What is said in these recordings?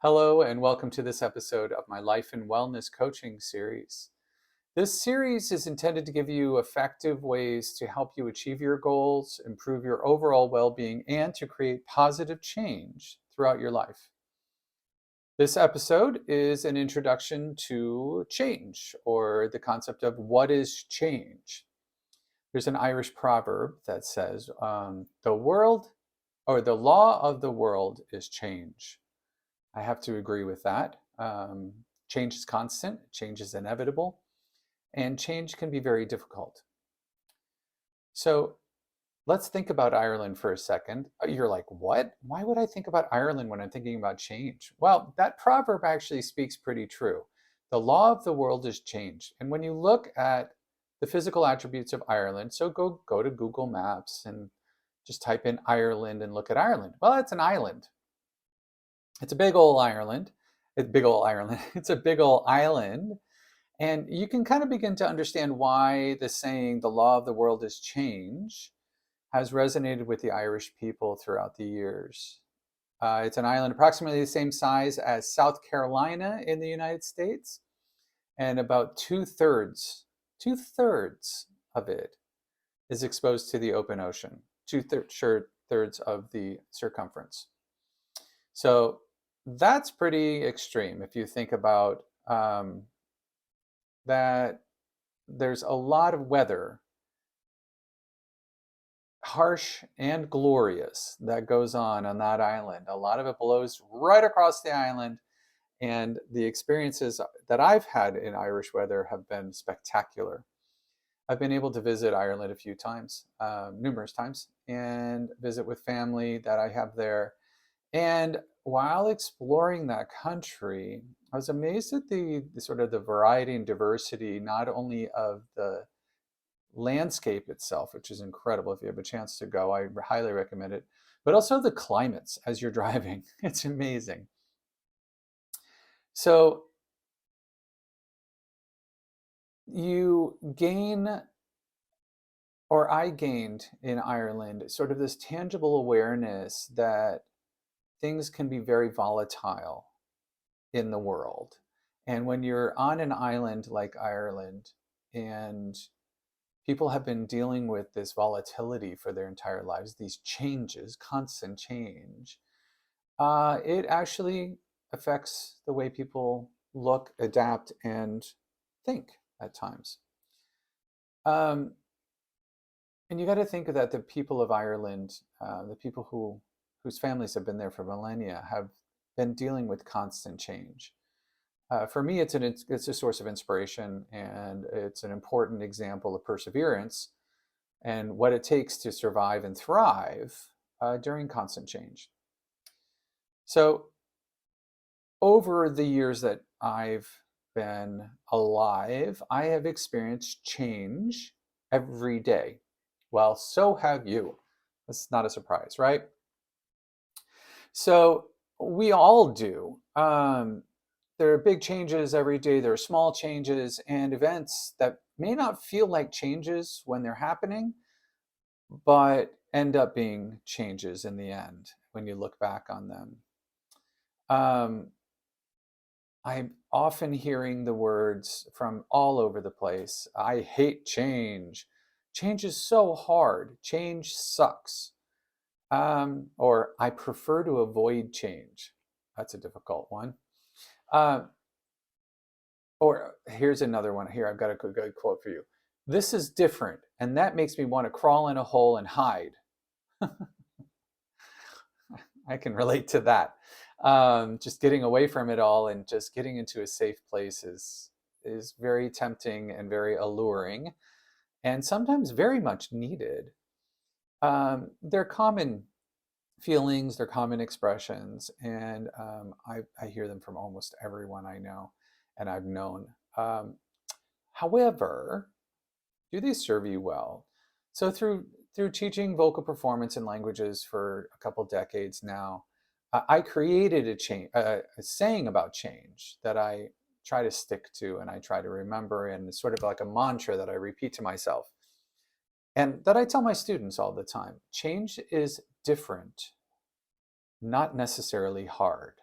Hello, and welcome to this episode of my Life and Wellness Coaching series. This series is intended to give you effective ways to help you achieve your goals, improve your overall well being, and to create positive change throughout your life. This episode is an introduction to change, or the concept of what is change. There's an Irish proverb that says, the world or the law of the world is change. I have to agree with that. Change is constant, change is inevitable, and change can be very difficult. So let's think about Ireland for a second. You're like, what? Why would I think about Ireland when I'm thinking about change? Well, that proverb actually speaks pretty true. The law of the world is change. And when you look at the physical attributes of Ireland, so go to Google Maps and just type in Ireland and look at Ireland. Well, it's an island. It's a big old Ireland. It's big old Ireland. It's a big old island. And you can kind of begin to understand why the saying, the law of the world is change, has resonated with the Irish people throughout the years. It's an island approximately the same size as South Carolina in the United States, and about two-thirds of it is exposed to the open ocean, two-thirds of the circumference. So that's pretty extreme if you think about that. There's a lot of weather, harsh and glorious, that goes on that island. A lot of it blows right across the island, and the experiences that I've had in Irish weather have been spectacular. I've been able to visit Ireland a few times, numerous times, and visit with family that I have there. And while exploring that country, I was amazed at the sort of the variety and diversity, not only of the landscape itself, which is incredible. If you have a chance to go, I highly recommend it, but also the climates as you're driving. It's amazing. So you gain, or I gained in Ireland, sort of this tangible awareness that things can be very volatile in the world. And when you're on an island like Ireland, and people have been dealing with this volatility for their entire lives, these changes, constant change, it actually affects the way people look, adapt, and think at times. Um, and you got to think that the people of Ireland, the people whose families have been there for millennia, have been dealing with constant change. For me, it's a source of inspiration, and it's an important example of perseverance and what it takes to survive and thrive during constant change. So, over the years that I've been alive, I have experienced change every day. Well, so have you. That's not a surprise, right? So, we all do. There are big changes every day. There are small changes and events that may not feel like changes when they're happening, but end up being changes in the end when you look back on them. Um, I'm often hearing the words from all over the place. I hate change. Change is so hard. Change sucks. Or I prefer to avoid change. That's a difficult one. Uh, or here's another one. Here, I've got a good quote for you. This is different, and that makes me want to crawl in a hole and hide. I can relate to that. Just getting away from it all and just getting into a safe place is very tempting and very alluring, and sometimes very much needed. They're common feelings, they're common expressions, and I hear them from almost everyone I know and I've known. Um, However, do they serve you well? So through teaching vocal performance and languages for a couple decades now, I created a saying about change that I try to stick to and I try to remember, and it's sort of like a mantra that I repeat to myself and that I tell my students all the time. Change is different, not necessarily hard.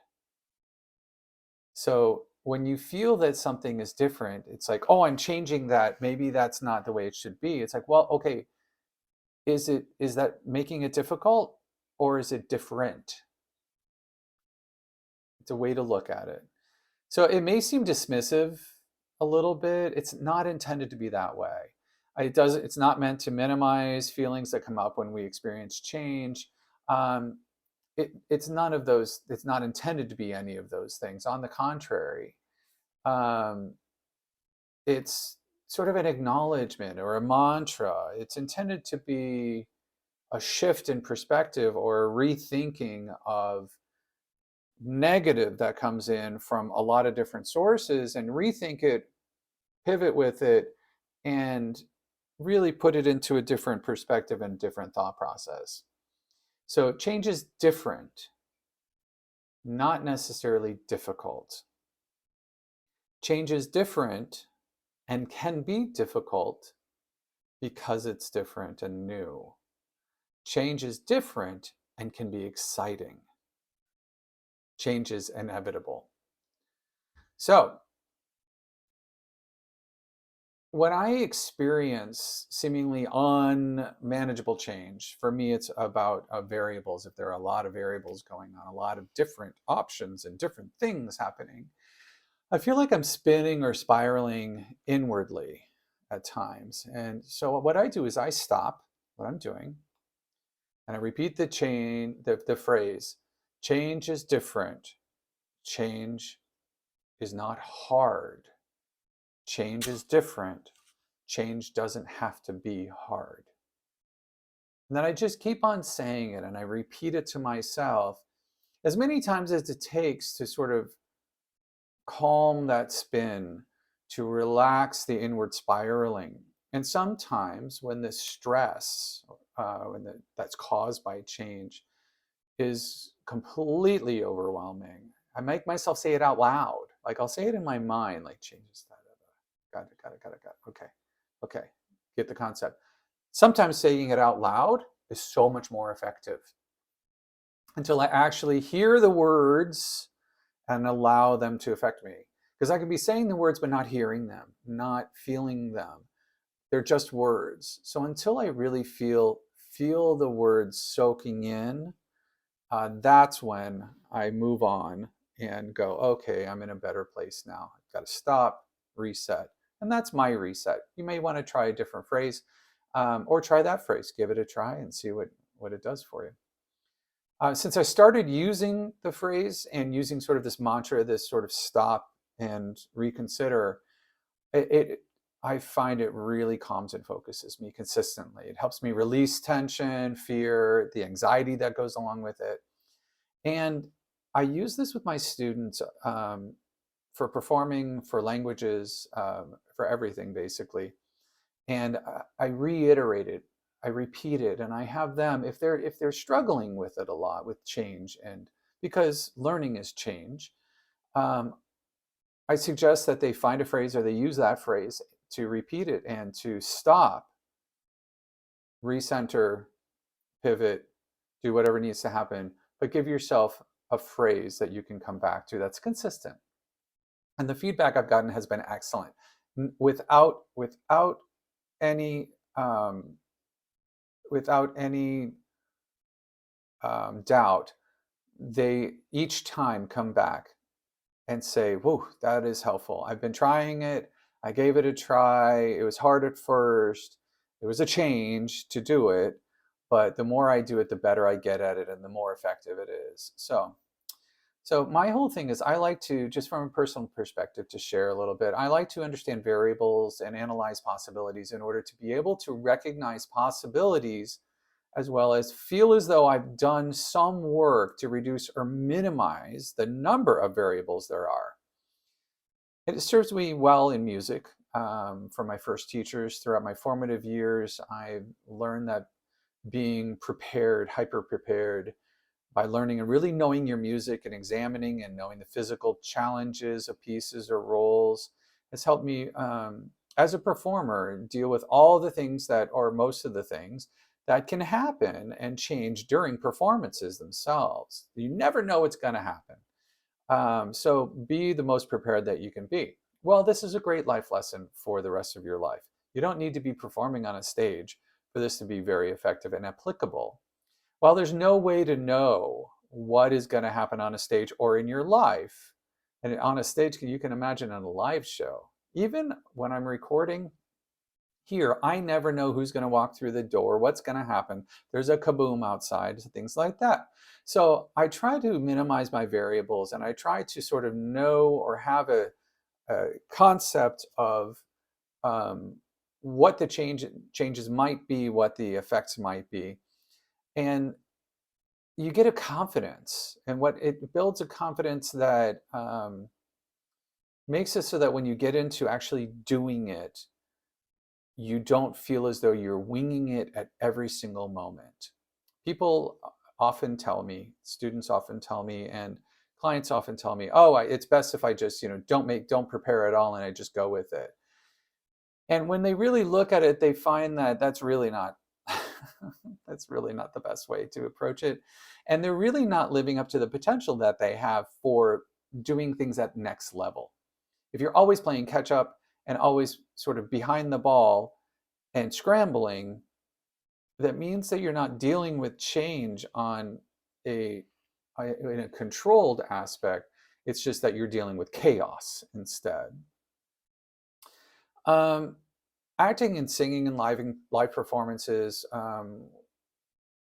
So when you feel that something is different, it's like, oh, I'm changing that. Maybe that's not the way it should be. It's like, well, okay, is that making it difficult or is it different? It's a way to look at it. So it may seem dismissive a little bit. It's not intended to be that way. It's not meant to minimize feelings that come up when we experience change. Um, it's none of those. It's not intended to be any of those things. On the contrary, um, it's sort of an acknowledgement or a mantra. It's intended to be a shift in perspective or a rethinking of negative that comes in from a lot of different sources, and rethink it, pivot with it, and really put it into a different perspective and different thought process. So change is different, not necessarily difficult. Change is different and can be difficult because it's different and new. Change is different and can be exciting. Change is inevitable. So when I experience seemingly unmanageable change, for me, it's about variables. If there are a lot of variables going on, a lot of different options and different things happening, I feel like I'm spinning or spiraling inwardly at times. And so what I do is I stop what I'm doing and I repeat the phrase, change is different. Change is not hard. Change is different. Change doesn't have to be hard. And then I just keep on saying it and I repeat it to myself as many times as it takes to sort of calm that spin, to relax the inward spiraling. And sometimes when the stress that's caused by change is completely overwhelming, I make myself say it out loud. Like I'll say it in my mind, like changes that. Got it. Okay. Okay. Get the concept. Sometimes saying it out loud is so much more effective until I actually hear the words and allow them to affect me. Because I can be saying the words, but not hearing them, not feeling them. They're just words. So until I really feel the words soaking in, that's when I move on and go, okay, I'm in a better place now. I've got to stop, reset. And that's my reset. You may want to try a different phrase or try that phrase. Give it a try and see what it does for you. Since I started using the phrase and using sort of this mantra, this sort of stop and reconsider, I find it really calms and focuses me consistently. It helps me release tension, fear, the anxiety that goes along with it. And I use this with my students for performing, for languages, for everything basically. And I reiterate it, I repeat it, and I have them, if they're struggling with it a lot, with change, and because learning is change, um, I suggest that they find a phrase or they use that phrase to repeat it and to stop, recenter, pivot, do whatever needs to happen, but give yourself a phrase that you can come back to that's consistent. And the feedback I've gotten has been excellent, without any um, without any doubt. They each time come back and say, "Whoa, that is helpful. I've been trying it. I gave it a try. It was hard at first. It was a change to do it, but the more I do it, the better I get at it, and the more effective it is." So my whole thing is I like to, just from a personal perspective, to share a little bit. I like to understand variables and analyze possibilities in order to be able to recognize possibilities as well as feel as though I've done some work to reduce or minimize the number of variables there are. It serves me well in music. From my first teachers throughout my formative years, I learned that being prepared, hyper prepared, by learning and really knowing your music and examining and knowing the physical challenges of pieces or roles has helped me as a performer deal with all the things that, or most of the things that can happen and change during performances themselves. You never know what's going to happen. So be the most prepared that you can be. Well, this is a great life lesson for the rest of your life. You don't need to be performing on a stage for this to be very effective and applicable. While there's no way to know what is going to happen on a stage or in your life, and on a stage, you can imagine on a live show, even when I'm recording here, I never know who's going to walk through the door, what's going to happen. There's a kaboom outside, things like that. So I try to minimize my variables, and I try to sort of know or have a concept of um, what the changes might be, what the effects might be. And you get a confidence, and what it builds a confidence that makes it so that when you get into actually doing it, you don't feel as though you're winging it at every single moment. People often tell me, students often tell me, and clients often tell me, "Oh, it's best if I just, don't prepare at all, and I just go with it." And when they really look at it, they find that that's really not that's really not the best way to approach it, and they're really not living up to the potential that they have for doing things at next level. If you're always playing catch up and always sort of behind the ball and scrambling, that means that you're not dealing with change on a in a controlled aspect. It's just that you're dealing with chaos instead. Um, Acting and singing and live performances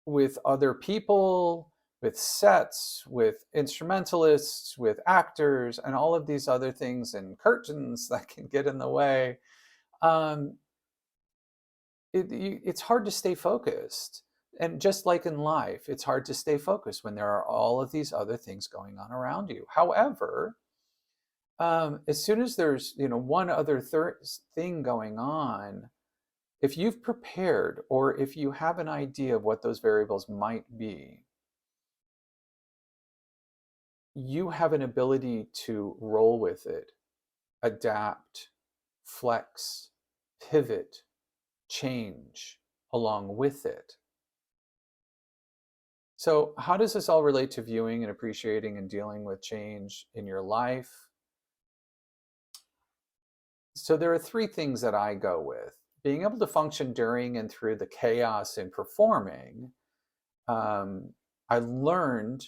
with other people, with sets, with instrumentalists, with actors, and all of these other things and curtains that can get in the way. Um, it's hard to stay focused. And just like in life, it's hard to stay focused when there are all of these other things going on around you. However, as soon as there's one other thing going on, if you've prepared or if you have an idea of what those variables might be, you have an ability to roll with it, adapt, flex, pivot, change along with it. So, how does this all relate to viewing and appreciating and dealing with change in your life? So, there are three things that I go with: being able to function during and through the chaos in performing. I learned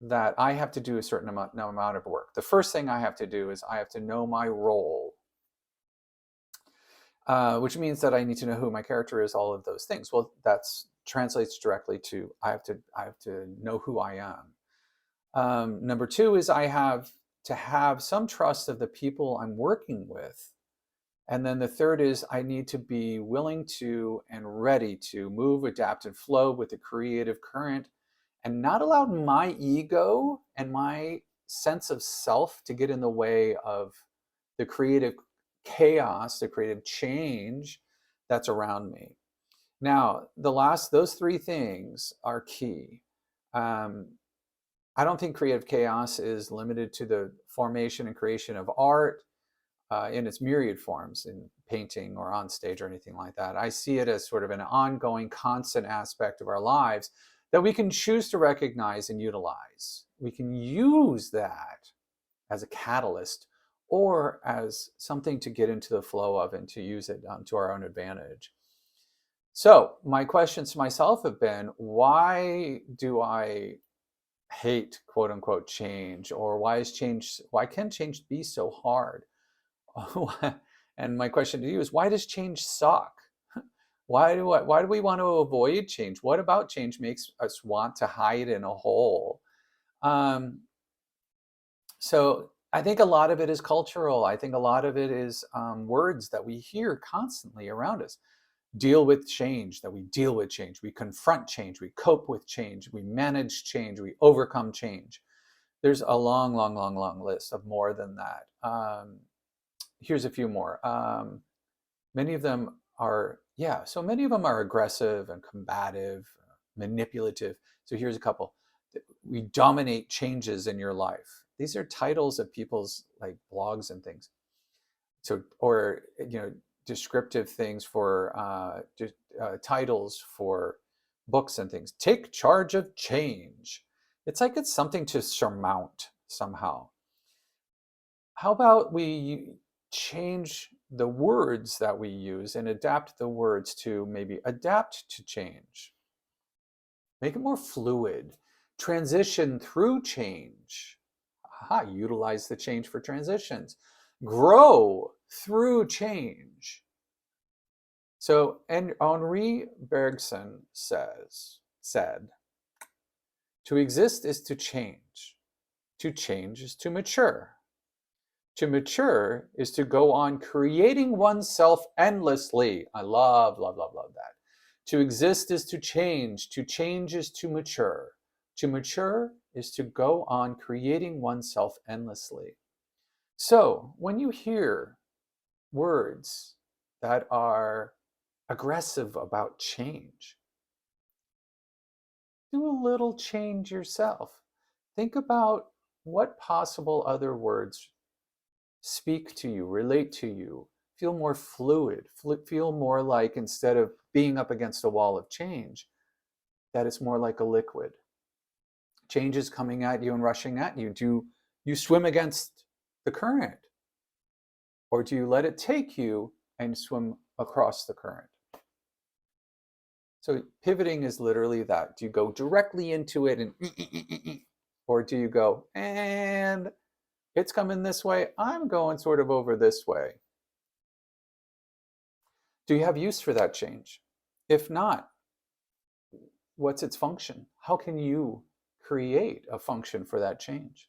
that I have to do a certain amount of work. The first thing I have to do is I have to know my role, which means that I need to know who my character is, all of those things. Well, that translates directly to I have to know who I am. Number two is I have to have some trust of the people I'm working with. And then the third is I need to be willing to and ready to move, adapt, and flow with the creative current and not allow my ego and my sense of self to get in the way of the creative chaos, the creative change that's around me. Now, those three things are key. Um, I don't think creative chaos is limited to the formation and creation of art in its myriad forms in painting or on stage or anything like that. I see it as sort of an ongoing, constant aspect of our lives that we can choose to recognize and utilize. We can use that as a catalyst or as something to get into the flow of and to use it to our own advantage. So, my questions to myself have been, why do I hate quote unquote change? Or why can change be so hard? And my question to you is, why does change suck? Why do we want to avoid change? What about change makes us want to hide in a hole? Um, so I think a lot of it is cultural. I think a lot of it is words that we hear constantly around us. Deal with change, that we deal with change, we confront change, we cope with change, we manage change, we overcome change. There's a long, long, long, long list of more than that. Here's a few more. Many of them are, yeah, so many of them are aggressive and combative, manipulative. So here's a couple. We dominate changes in your life. These are titles of people's like blogs and things. So, or, descriptive things for titles for books and things. Take charge of change. It's like it's something to surmount somehow. How about we change the words that we use and adapt the words to maybe adapt to change? Make it more fluid. Transition through change. Aha, utilize the change for transitions. Grow through change. So, and Henri Bergson said, to exist is to change. To change is to mature. To mature is to go on creating oneself endlessly. I love, love, love, love that. To exist is to change. To change is to mature. To mature is to go on creating oneself endlessly. So when you hear words that are aggressive about change, do a little change yourself. Think about what possible other words speak to you, relate to you, feel more fluid, feel more like, instead of being up against a wall of change, that it's more like a liquid. Change is coming at you and rushing at you. Do you swim against the current? Or do you let it take you and swim across the current? So pivoting is literally that. Do you go directly into it and or do you go, and it's coming this way, I'm going sort of over this way? Do you have use for that change? If not, what's its function? How can you create a function for that change?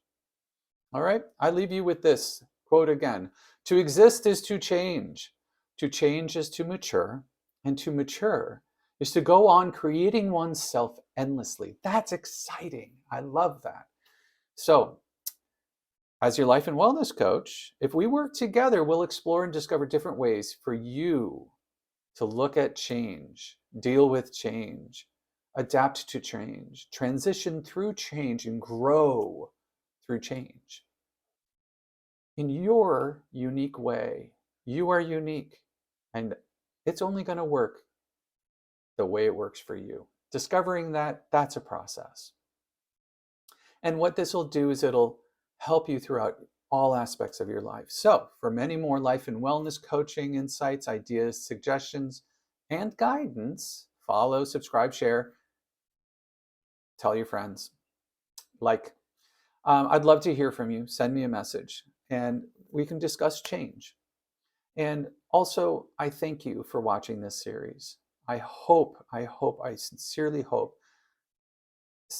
All right, I leave you with this quote again. To exist is to change is to mature, and to mature is to go on creating oneself endlessly. That's exciting. I love that. So, as your life and wellness coach, if we work together, we'll explore and discover different ways for you to look at change, deal with change, adapt to change, transition through change, and grow through change. In your unique way. You are unique, and it's only going to work the way it works for you. Discovering that, that's a process. And what this will do is it'll help you throughout all aspects of your life. So, for many more life and wellness coaching insights, ideas, suggestions, and guidance, follow, subscribe, share, tell your friends. I'd love to hear from you. Send me a message and we can discuss change. And also, I thank you for watching this series. I sincerely hope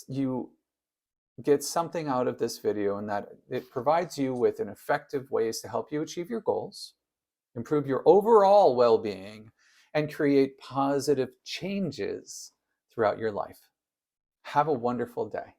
you get something out of this video and that it provides you with an effective ways to help you achieve your goals, improve your overall well-being, and create positive changes throughout your life. Have a wonderful day.